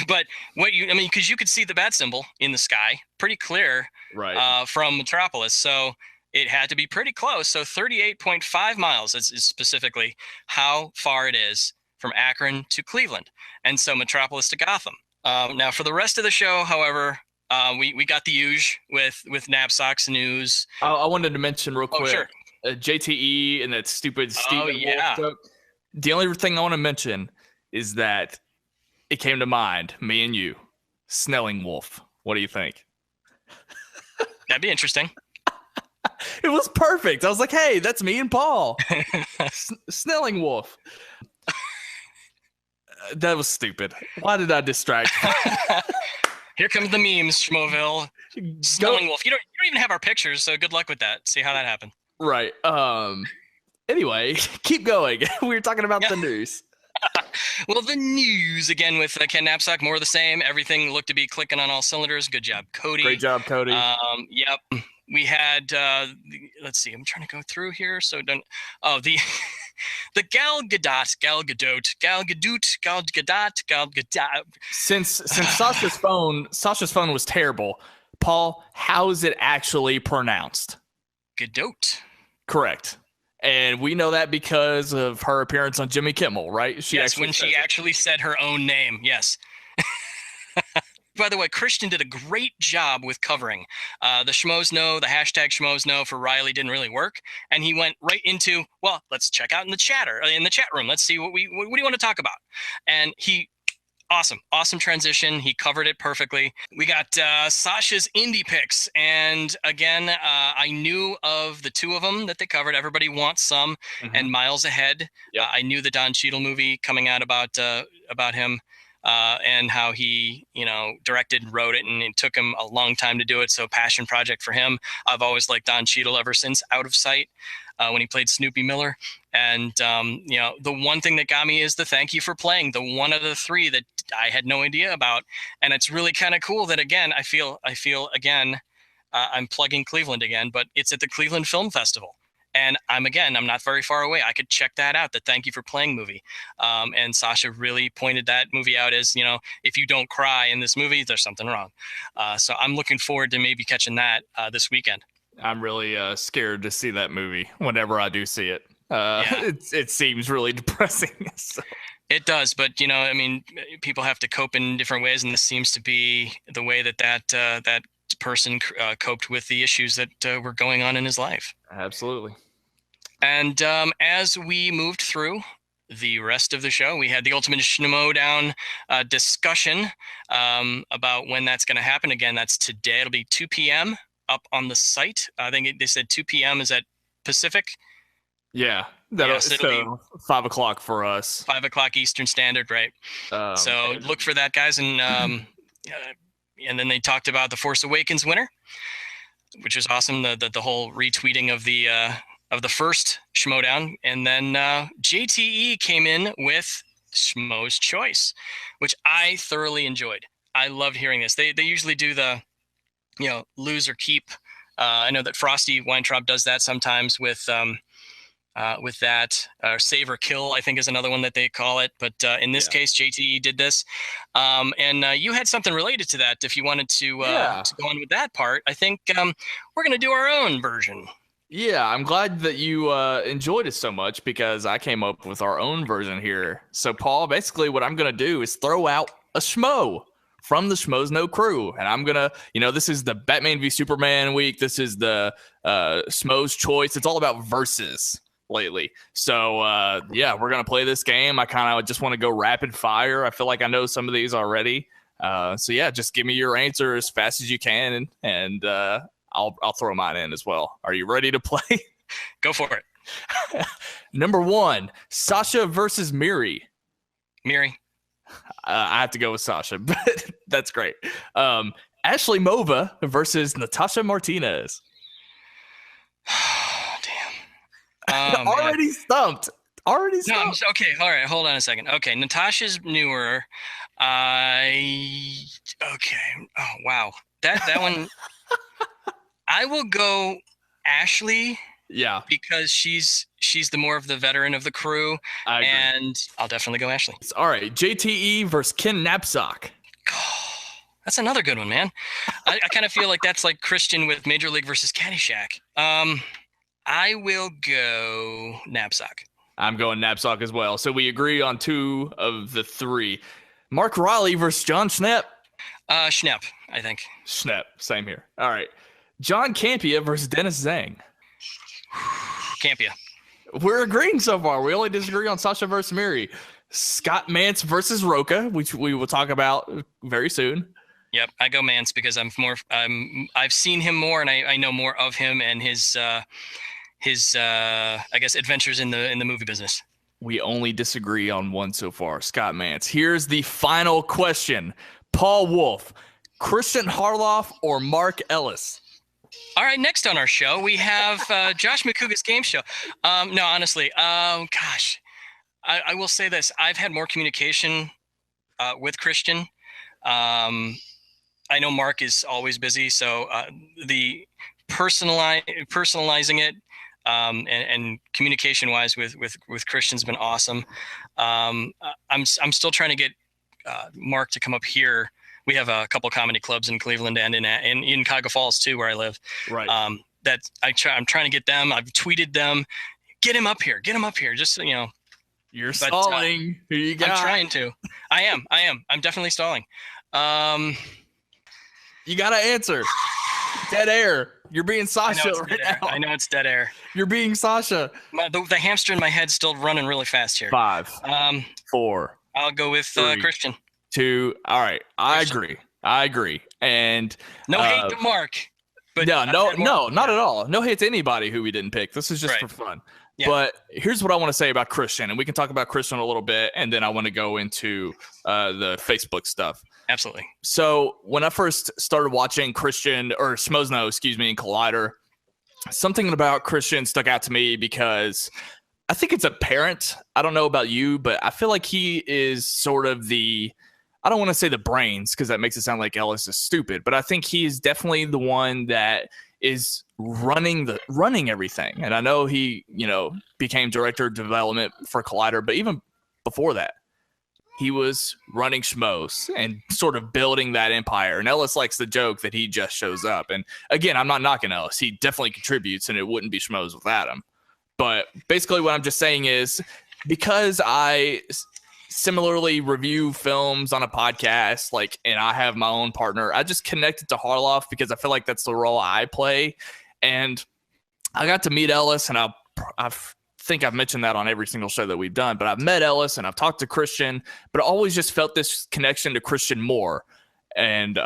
But because you could see the bat symbol in the sky pretty clear, right, from Metropolis. So it had to be pretty close. So 38.5 miles is specifically how far it is from Akron to Cleveland. And so Metropolis to Gotham. Now for the rest of the show, however, we got the huge with Knapsack's news. I wanted to mention real quick. Sure. JTE and that stupid Stephen Wolf joke. The only thing I want to mention is that it came to mind, me and you, Snelling Wolf. What do you think? That'd be interesting. It was perfect. I was like, hey, that's me and Paul. Snelling Wolf. That was stupid. Why did I distract? Here comes the memes, Schmoeville. Snelling Wolf. You don't even have our pictures, so good luck with that. See how that happened. Right. Anyway, keep going. We were talking about the news. Well, the news again with Ken Knapsack, more of the same. Everything looked to be clicking on all cylinders. Good job, Cody. Great job, Cody. Yep. We had let's see. I'm trying to go through here. So don't. Oh, the Gal Gadot. Since Sasha's phone was terrible. Paul, how is it actually pronounced? Gadot. Correct. And we know that because of her appearance on Jimmy Kimmel, right? She actually said her own name. Yes. By the way, Christian did a great job with covering. The Schmoes Know, the hashtag Schmoes Know for Riley didn't really work. And he went right into, well, let's check out in the chat room. Let's see what do you want to talk about? And awesome transition. He covered it perfectly. We got Sasha's indie picks. And again, I knew of the two of them that they covered. Everybody Wants Some and Miles Ahead. Yep. I knew the Don Cheadle movie coming out about him. And how he, directed and wrote it, and it took him a long time to do it. So passion project for him. I've always liked Don Cheadle ever since Out of Sight. when he played Snoopy Miller. And, the one thing that got me is the thank you for playing, the one of the three that I had no idea about. And it's really kind of cool that, again, I feel again, I'm plugging Cleveland again, but it's at the Cleveland Film Festival. And I'm not very far away. I could check that out, the Thank You for Playing movie. And Sasha really pointed that movie out as, if you don't cry in this movie, there's something wrong. So I'm looking forward to maybe catching that this weekend. I'm really scared to see that movie whenever I do see it. It seems really depressing. So. It does, but people have to cope in different ways, and this seems to be the way that person coped with the issues that were going on in his life. Absolutely. And as we moved through the rest of the show, we had the Ultimate Schmoedown discussion about when that's going to happen. Again, that's today. It'll be 2 p.m. up on the site. I think they said 2 p.m. is at Pacific. Yeah, so 5 o'clock for us. 5 o'clock Eastern Standard, right? So look for that, guys. And then they talked about the Force Awakens winner, which is awesome. The whole retweeting of the first Schmoedown, and then JTE came in with Schmoes Choice, which I thoroughly enjoyed. I loved hearing this. They usually do the lose or keep. I know that Frosty Weintraub does that sometimes with that. Save or kill, I think, is another one that they call it. But in this case, JTE did this. And you had something related to that. If you wanted to go on with that part, I think we're going to do our own version. Yeah, I'm glad that you enjoyed it so much, because I came up with our own version here. So, Paul, basically what I'm going to do is throw out a Schmo from the Schmoes No Crew. And I'm going to, this is the Batman v Superman week. This is the Schmoes Choice. It's all about verses lately. So, we're going to play this game. I kind of just want to go rapid fire. I feel like I know some of these already. Just give me your answer as fast as you can, and I'll throw mine in as well. Are you ready to play? Go for it. Number 1, Sasha versus Miri. Miri. I have to go with Sasha, but that's great. Ashley Mova versus Natasha Martinez. Damn. Already stumped. No, okay, all right, hold on a second. Okay, Natasha's newer. Okay. Oh, wow. That one... I will go Ashley. Yeah. Because she's the more of the veteran of the crew. I agree. And I'll definitely go Ashley. All right. JTE versus Ken Knapsack. That's another good one, man. I kind of feel like that's like Christian with Major League versus Caddyshack. I will go Knapsack. I'm going Knapsack as well. So we agree on 2 of the 3. Mark Riley versus John Schnepp. Schnepp, I think. Schnepp. Same here. All right. John Campea versus Dennis Zhang. Campea. We're agreeing so far. We only disagree on Sasha versus Miri. Scott Mantz versus Rocha, which we will talk about very soon. Yep, I go Mantz because I've seen him more, and I know more of him and his I guess adventures in the movie business. We only disagree on one so far, Scott Mantz. Here's the final question. Paul Wolf, Christian Harloff or Mark Ellis? All right, next on our show, we have Josh McCouga's game show. No, honestly, gosh, I will say this. I've had more communication with Christian. I know Mark is always busy, so the personalizing it and communication-wise with Christian's been awesome. I'm still trying to get Mark to come up here. We have a couple comedy clubs in Cleveland and in Cuyahoga Falls too, where I live. Right. I'm trying to get them. I've tweeted them. Get him up here. Just You're stalling. Who you got? I'm trying to. I am. I'm definitely stalling. You got to answer. Dead air. You're being Sasha right now. I know it's dead air. You're being Sasha. The hamster in my head's still running really fast here. 5, 4. I'll go with 3, Christian. 2. All right. I agree. And no hate to Mark. But no, not at all. No hate to anybody who we didn't pick. This is just for fun. Yeah. But here's what I want to say about Christian, and we can talk about Christian a little bit, and then I want to go into the Facebook stuff. Absolutely. So when I first started watching Christian, or Schmoes, and Collider, something about Christian stuck out to me because I think it's apparent. I don't know about you, but I feel like he is sort of I don't want to say the brains because that makes it sound like Ellis is stupid, but I think he is definitely the one that is running everything. And I know he, became director of development for Collider, but even before that, he was running Schmoes and sort of building that empire. And Ellis likes the joke that he just shows up. And again, I'm not knocking Ellis. He definitely contributes, and it wouldn't be Schmoes without him. But basically what I'm just saying is, because I similarly review films on a podcast, and I have my own partner, I just connected to Harloff because I feel like that's the role I play. And I got to meet Ellis, and I think I've mentioned that on every single show that we've done, but I've met Ellis and I've talked to Christian, but I always just felt this connection to Christian more. And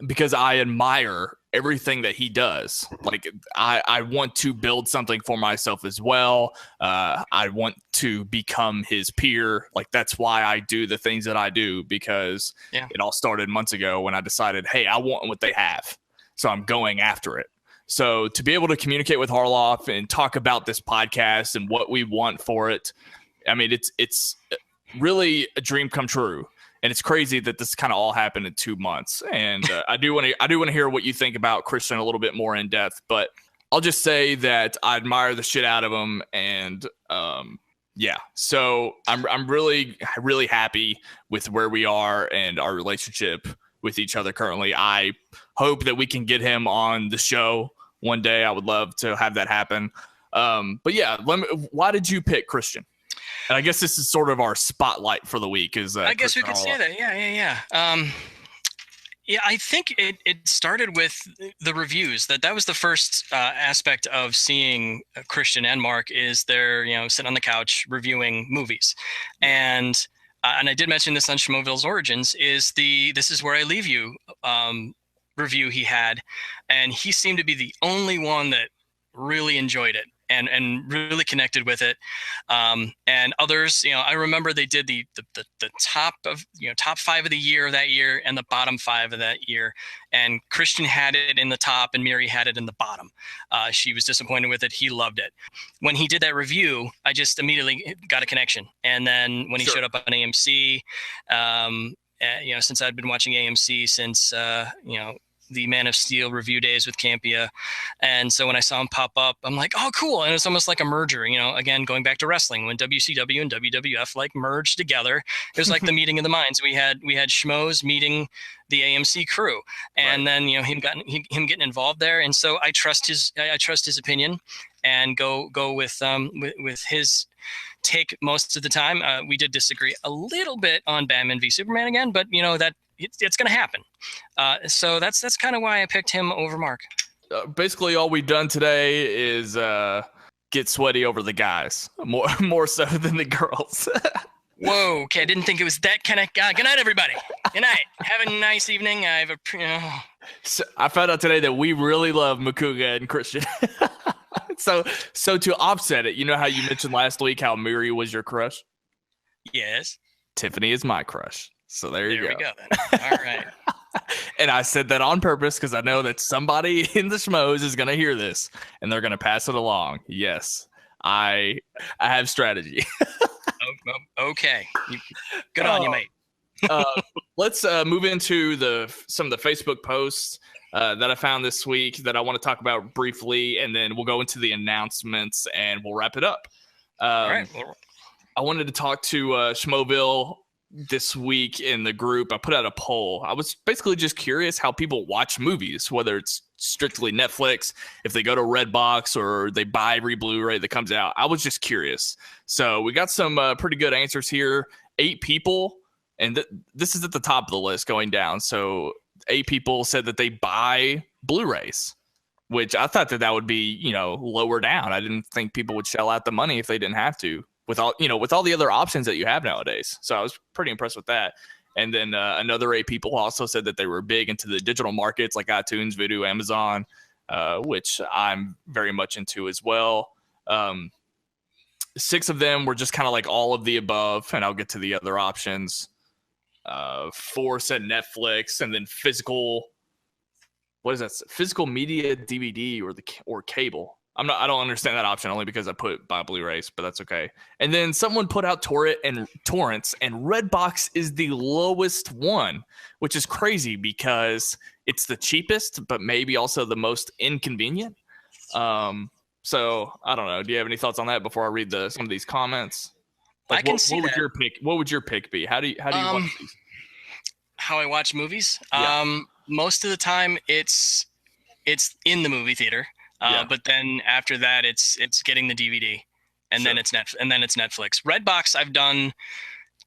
because I admire everything that he does. I want to build something for myself as well. I want to become his peer. That's why I do the things that I do, because it all started months ago when I decided, hey, I want what they have. So I'm going after it. So to be able to communicate with Harloff and talk about this podcast and what we want for it, I mean, it's really a dream come true. And it's crazy that this kind of all happened in 2 months. And I do want to hear what you think about Christian a little bit more in depth. But I'll just say that I admire the shit out of him. And so I'm really, really happy with where we are and our relationship with each other currently. I hope that we can get him on the show one day. I would love to have that happen. But yeah, why did you pick Christian? And I guess this is sort of our spotlight for the week. I guess we could say that. Yeah. I think it started with the reviews. That was the first aspect of seeing Christian and Mark is they're sitting on the couch reviewing movies, and I did mention this on Schmoeville's Origins. This is where I leave you review he had, and he seemed to be the only one that really enjoyed it and really connected with it. And others, I remember they did the top 5 of the year that year and the bottom 5 of that year. And Christian had it in the top and Miri had it in the bottom. She was disappointed with it. He loved it. When he did that review, I just immediately got a connection. And then when he showed up on AMC, since I'd been watching AMC since, the Man of Steel review days with Campia. And so when I saw him pop up, I'm like, oh, cool. And it's almost like a merger, again, going back to wrestling, when WCW and WWF merged together, it was like the meeting of the minds. We had Schmoes meeting the AMC crew, and then, him getting involved there. And so I trust his opinion and go with his take most of the time. We did disagree a little bit on Batman v Superman again, but that it's going to happen. So that's kind of why I picked him over Mark. Basically, all we've done today is get sweaty over the guys, more so than the girls. Whoa, okay, I didn't think it was that kind of guy. Good night, everybody. Good night. Have a nice evening. So I found out today that we really love Makuga and Christian. So to offset it, how you mentioned last week how Miri was your crush? Yes. Tiffany is my crush. So there you go. There we go then. All right. And I said that on purpose because I know that somebody in the Schmoes is going to hear this and they're going to pass it along. Yes, I have strategy. Okay. Good on you, mate. Let's move into some of the Facebook posts that I found this week that I want to talk about briefly, and then we'll go into the announcements and we'll wrap it up. All right. I wanted to talk to Schmoeville this week in the group. I put out a poll. I was basically just curious how people watch movies, whether it's strictly Netflix, if they go to Redbox or they buy every Blu-ray that comes out. I was just curious. So we got some pretty good answers here. 8 people, and this is at the top of the list going down. So 8 people said that they buy Blu-rays, which I thought that would be, lower down. I didn't think people would shell out the money if they didn't have to, with all the other options that you have nowadays. So I was pretty impressed with that. And then another 8 people also said that they were big into the digital markets like iTunes, Vudu, Amazon, which I'm very much into as well. 6 of them were just kind of like all of the above, and I'll get to the other options. 4 said Netflix, and then physical what is that? Physical media DVD or cable. I don't understand that option only because I put buy Blu-rays, but that's okay. And then someone put out torrents, and Redbox is the lowest one, which is crazy because it's the cheapest, but maybe also the most inconvenient. So I don't know. Do you have any thoughts on that before I read some of these comments? Like, I can see what that. What would your pick be? How do you watch these? How I watch movies? Yeah. Most of the time it's in the movie theater. But then after that, it's getting the DVD, and then it's Netflix. Redbox I've done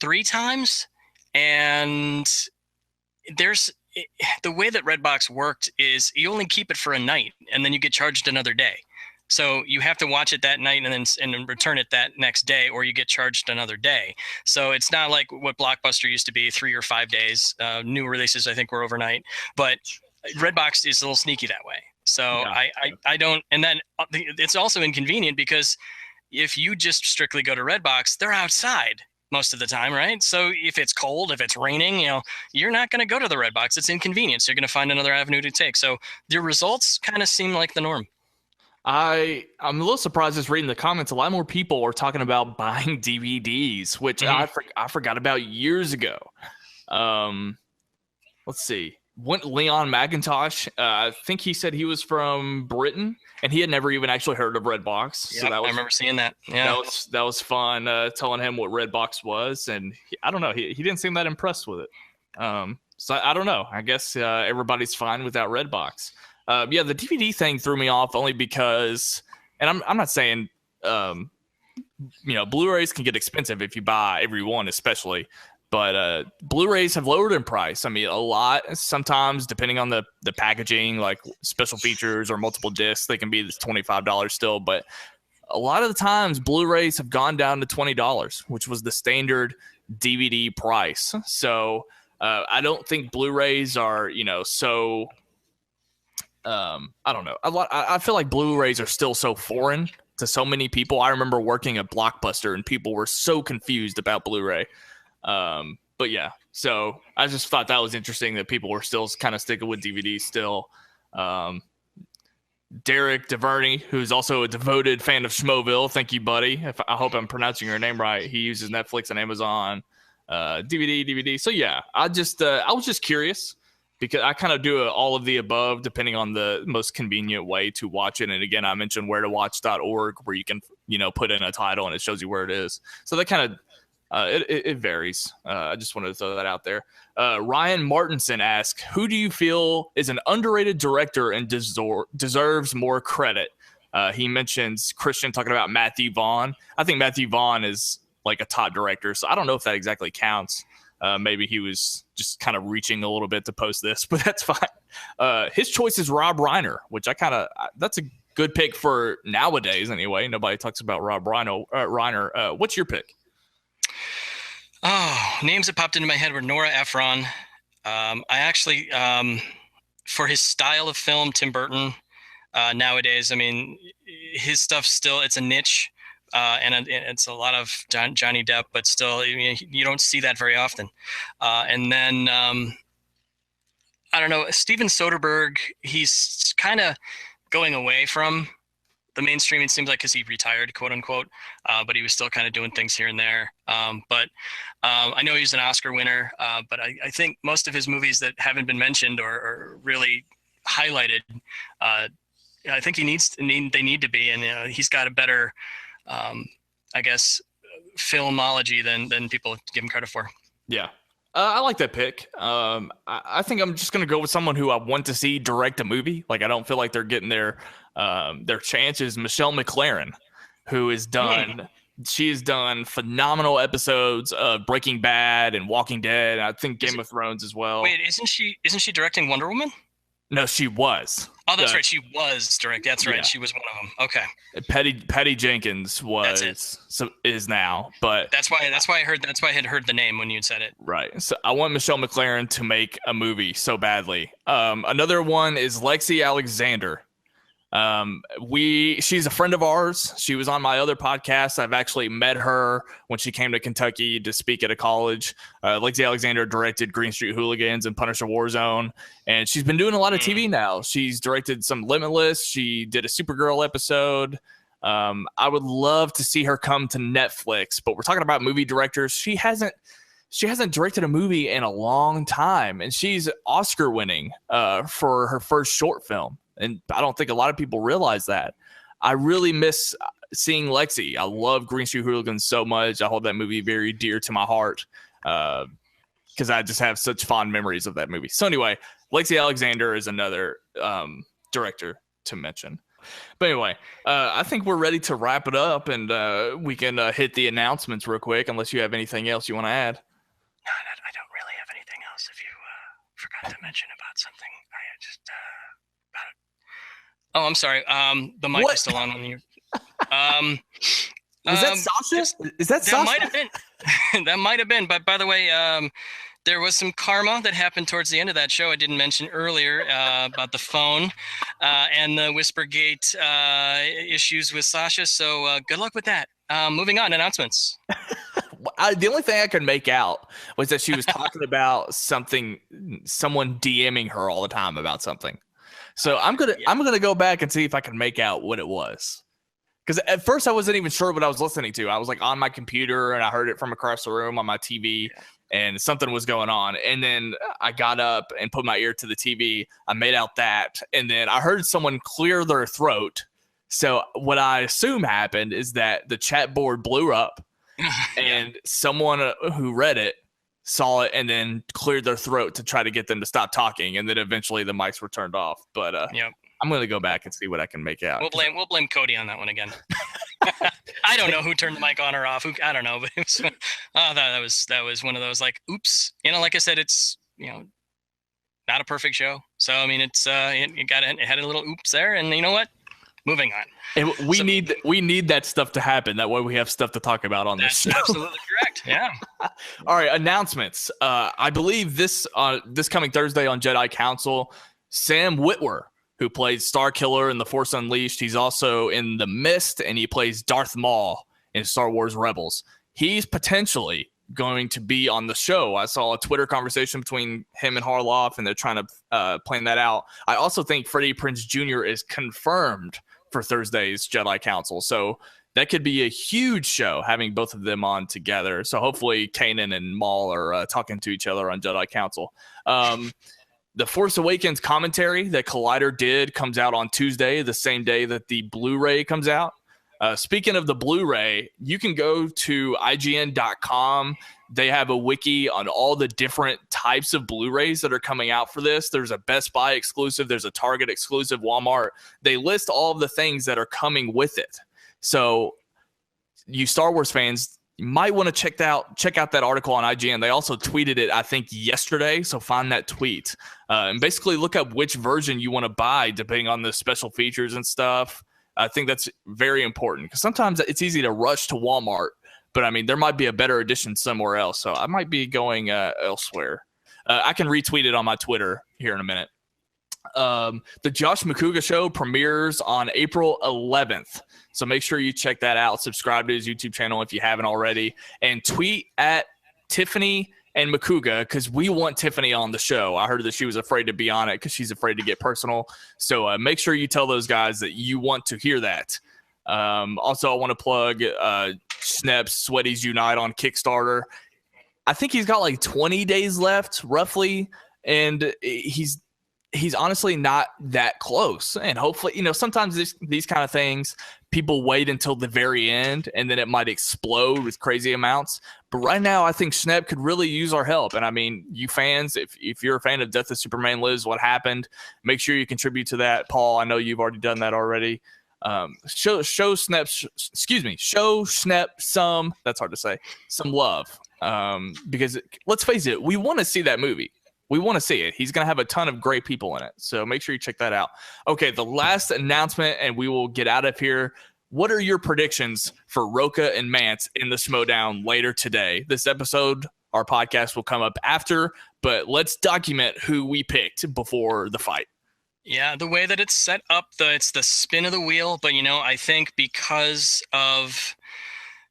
3 times, and the way that Redbox worked is you only keep it for a night, and then you get charged another day. So you have to watch it that night and then return it that next day, or you get charged another day. So it's not like what Blockbuster used to be, 3 or 5 days. New releases I think were overnight, but Redbox is a little sneaky that way. So yeah. I don't, and then it's also inconvenient because if you just strictly go to Redbox, they're outside most of the time, right? So if it's cold, if it's raining, you're not going to go to the Redbox. It's inconvenient. So you're going to find another avenue to take. So the results kind of seem like the norm. I'm a little surprised just reading the comments. A lot more people are talking about buying DVDs, which I forgot about years ago. Let's see. Leon McIntosh, I think he said he was from Britain, and he had never even actually heard of Redbox. Yeah, so I remember seeing that. Yeah, that was fun. Telling him what Redbox was, and I don't know, he didn't seem that impressed with it. So I don't know. I guess everybody's fine without Redbox. Yeah, the DVD thing threw me off only because, and I'm not saying, Blu-rays can get expensive if you buy every one, especially. But Blu-rays have lowered in price. I mean, a lot. Sometimes, depending on the packaging, like special features or multiple discs, they can be $25 still. But a lot of the times, Blu-rays have gone down to $20, which was the standard DVD price. So I don't think Blu-rays are, so. I don't know. I feel like Blu-rays are still so foreign to so many people. I remember working at Blockbuster, and people were so confused about Blu-ray. But yeah, so I just thought that was interesting that people were still kind of sticking with DVDs still. Derek DeVerney, who's also a devoted fan of Schmoeville. Thank you, buddy. I hope I'm pronouncing your name right. He uses Netflix and Amazon, DVD. So yeah, I was just curious because I kind of do all of the above depending on the most convenient way to watch it. And again, I mentioned wheretowatch.org where you can, put in a title and it shows you where it is. So that kind of, it varies. I just wanted to throw that out there. Ryan Martinson asks, who do you feel is an underrated director and deserves more credit? He mentions Christian talking about Matthew Vaughn. I think Matthew Vaughn is like a top director, so I don't know if that exactly counts. Maybe he was just kind of reaching a little bit to post this, but that's fine. His choice is Rob Reiner, which that's a good pick for nowadays anyway. Nobody talks about Rob Reiner. What's your pick? Oh, names that popped into my head were Nora Ephron. I actually, for his style of film, Tim Burton, nowadays, I mean, his stuff still, it's a niche, and it's a lot of Johnny Depp, but still, you don't see that very often. And then, I don't know, Steven Soderbergh, he's kind of going away from the mainstream, it seems like, because he retired, quote unquote, but he was still kind of doing things here and there. But I know he's an Oscar winner, but I think most of his movies that haven't been mentioned or really highlighted, I think they need to be, and he's got a better, I guess, filmology than people give him credit for. Yeah. I like that pick. I think I'm just going to go with someone who I want to see direct a movie. Like, I don't feel like they're getting their chances. Michelle MacLaren, who has done, she has done phenomenal episodes of Breaking Bad and Walking Dead. And I think Game of Thrones as well. Wait, isn't she directing Wonder Woman? No, she was. Oh, that's right. She was direct. That's right. Yeah. She was one of them. Okay. Patty Jenkins is now, but that's why I had heard the name when you said it. Right. So I want Michelle MacLaren to make a movie so badly. Another one is Lexi Alexander. She's a friend of ours. She was on my other podcast. I've actually met her when she came to Kentucky to speak at a college. Lexi Alexander directed Green Street Hooligans and Punisher Warzone, and she's been doing a lot of TV now. She's directed some Limitless. She did a Supergirl episode. I would love to see her come to Netflix, but we're talking about movie directors. She hasn't directed a movie in a long time, and she's Oscar winning for her first short film. And I don't think a lot of people realize that. I really miss seeing Lexi. I love Green Street Hooligans so much. I hold that movie very dear to my heart because I just have such fond memories of that movie. So anyway, Lexi Alexander is another director to mention. But anyway, I think we're ready to wrap it up, and we can hit the announcements real quick, unless you have anything else you want to add. No, I don't really have anything else. If you forgot to mention about something, I just Oh, I'm sorry. The mic is still on you. Was that Sasha? Is that Sasha? That might have been. That might have been. But by the way, there was some karma that happened towards the end of that show I didn't mention earlier about the phone and the Whispergate issues with Sasha. So good luck with that. Moving on, announcements. The only thing I could make out was that she was talking about someone DMing her all the time about something. So I'm gonna go back and see if I can make out what it was. Because at first I wasn't even sure what I was listening to. I was like on my computer and I heard it from across the room on my TV, and something was going on. And then I got up and put my ear to the TV. I made out that, and then I heard someone clear their throat. So what I assume happened is that the chat board blew up, and someone who read it saw it and then cleared their throat to try to get them to stop talking, and then eventually the mics were turned off. But I'm going to go back and see what I can make out. We'll blame Cody on that one again. I don't know who turned the mic on or off. I don't know, but it was, that was one of those like, oops. Like I said, it's not a perfect show. So I mean, it's it had a little oops there, and you know what? Moving on. And we need that stuff to happen. That way we have stuff to talk about on this show. Absolutely correct. Yeah. All right, announcements. I believe this coming Thursday on Jedi Council, Sam Witwer, who plays Star Killer in The Force Unleashed. He's also in The Mist, and he plays Darth Maul in Star Wars Rebels. He's potentially going to be on the show. I saw a Twitter conversation between him and Harloff, and they're trying to plan that out. I also think Freddie Prinze Jr. is confirmed for Thursday's Jedi Council. So that could be a huge show having both of them on together. So hopefully Kanan and Maul are talking to each other on Jedi Council. The Force Awakens commentary that Collider did comes out on Tuesday, the same day that the Blu-ray comes out. Speaking of the Blu-ray, you can go to IGN.com. They have a wiki on all the different types of Blu-rays that are coming out for this. There's a Best Buy exclusive. There's a Target exclusive, Walmart. They list all of the things that are coming with it. So you Star Wars fans, you might want to check out that article on IGN. They also tweeted it, I think, yesterday. So find that tweet and basically look up which version you want to buy depending on the special features and stuff. I think that's very important because sometimes it's easy to rush to Walmart, but I mean, there might be a better edition somewhere else. So I might be going elsewhere. I can retweet it on my Twitter here in a minute. The Josh McCouga Show premieres on April 11th. So make sure you check that out. Subscribe to his YouTube channel if you haven't already. And tweet at Tiffany and McCouga because we want Tiffany on the show. I heard that she was afraid to be on it because she's afraid to get personal. So make sure you tell those guys that you want to hear that. Also, I want to plug Schnepp's Sweaties Unite on Kickstarter. I think he's got like 20 days left, roughly, and he's honestly not that close. And hopefully, sometimes these kind of things, people wait until the very end, and then it might explode with crazy amounts. But right now, I think Schnepp could really use our help. And I mean, you fans, if you're a fan of Death of Superman Lives, What Happened, make sure you contribute to that. Paul, I know you've already done that already. Show Schnepp some, that's hard to say, some love. Because let's face it, we want to see that movie. We want to see it. He's going to have a ton of great people in it. So make sure you check that out. Okay, the last announcement, and we will get out of here. What are your predictions for Rocha and Mantz in the Schmoedown later today? This episode, our podcast will come up after, but let's document who we picked before the fight. Yeah, the way that it's set up, it's the spin of the wheel. But, I think because of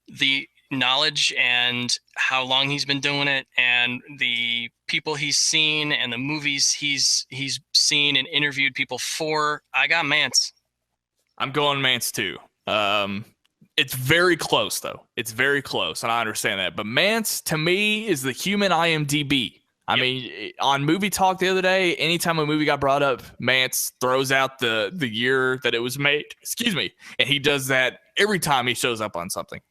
the knowledge and how long he's been doing it and the people he's seen and the movies he's seen and interviewed people for, I got Mantz. I'm going Mantz too. It's very close though. It's very close, and I understand that. But Mantz to me is the human IMDb. I mean, on Movie Talk the other day, anytime a movie got brought up, Mantz throws out the year that it was made. Excuse me, and he does that every time he shows up on something.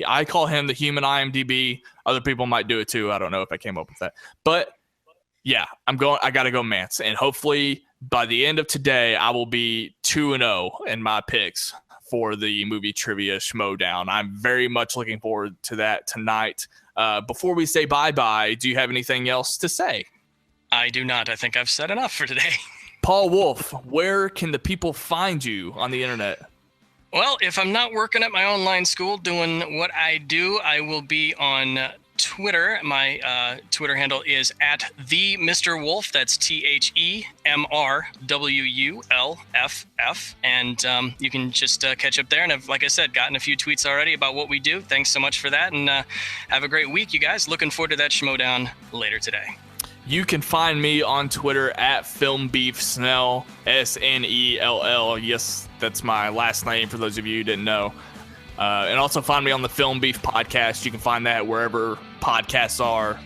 I call him the human IMDb. Other people might do it too. I don't know if I came up with that, but yeah, I got to go Mantz, and hopefully by the end of today, I will be 2-0 in my picks for the Movie Trivia Schmoedown. I'm very much looking forward to that tonight. Before we say bye-bye, do you have anything else to say? I do not. I think I've said enough for today. Paul Wolf, where can the people find you on the internet? Well, if I'm not working at my online school doing what I do, I will be on Twitter. My Twitter handle is at the Mr. Wolf. That's TheMrWuLFF. And you can just catch up there. And I've, like I said, gotten a few tweets already about what we do. Thanks so much for that. And have a great week, you guys. Looking forward to that Schmoedown later today. You can find me on Twitter at FilmBeefSnell, SNELL. Yes, that's my last name for those of you who didn't know. And also find me on the Film Beef podcast. You can find that wherever podcasts are,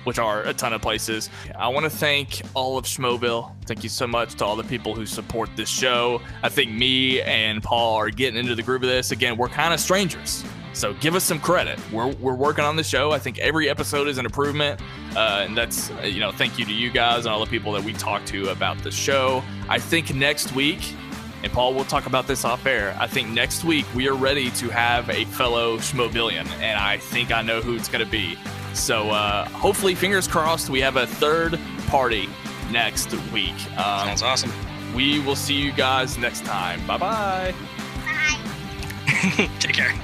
which are a ton of places. I want to thank all of Schmoeville. Thank you so much to all the people who support this show. I think me and Paul are getting into the groove of this. Again, we're kind of strangers, so give us some credit. We're working on the show. I think every episode is an improvement. And that's, thank you to you guys and all the people that we talk to about the show. I think next week, and Paul, we'll talk about this off air, I think next week we are ready to have a fellow Schmoevillian, and I think I know who it's going to be. So hopefully, fingers crossed, we have a third party next week. Sounds awesome. We will see you guys next time. Bye-bye. Bye. Take care.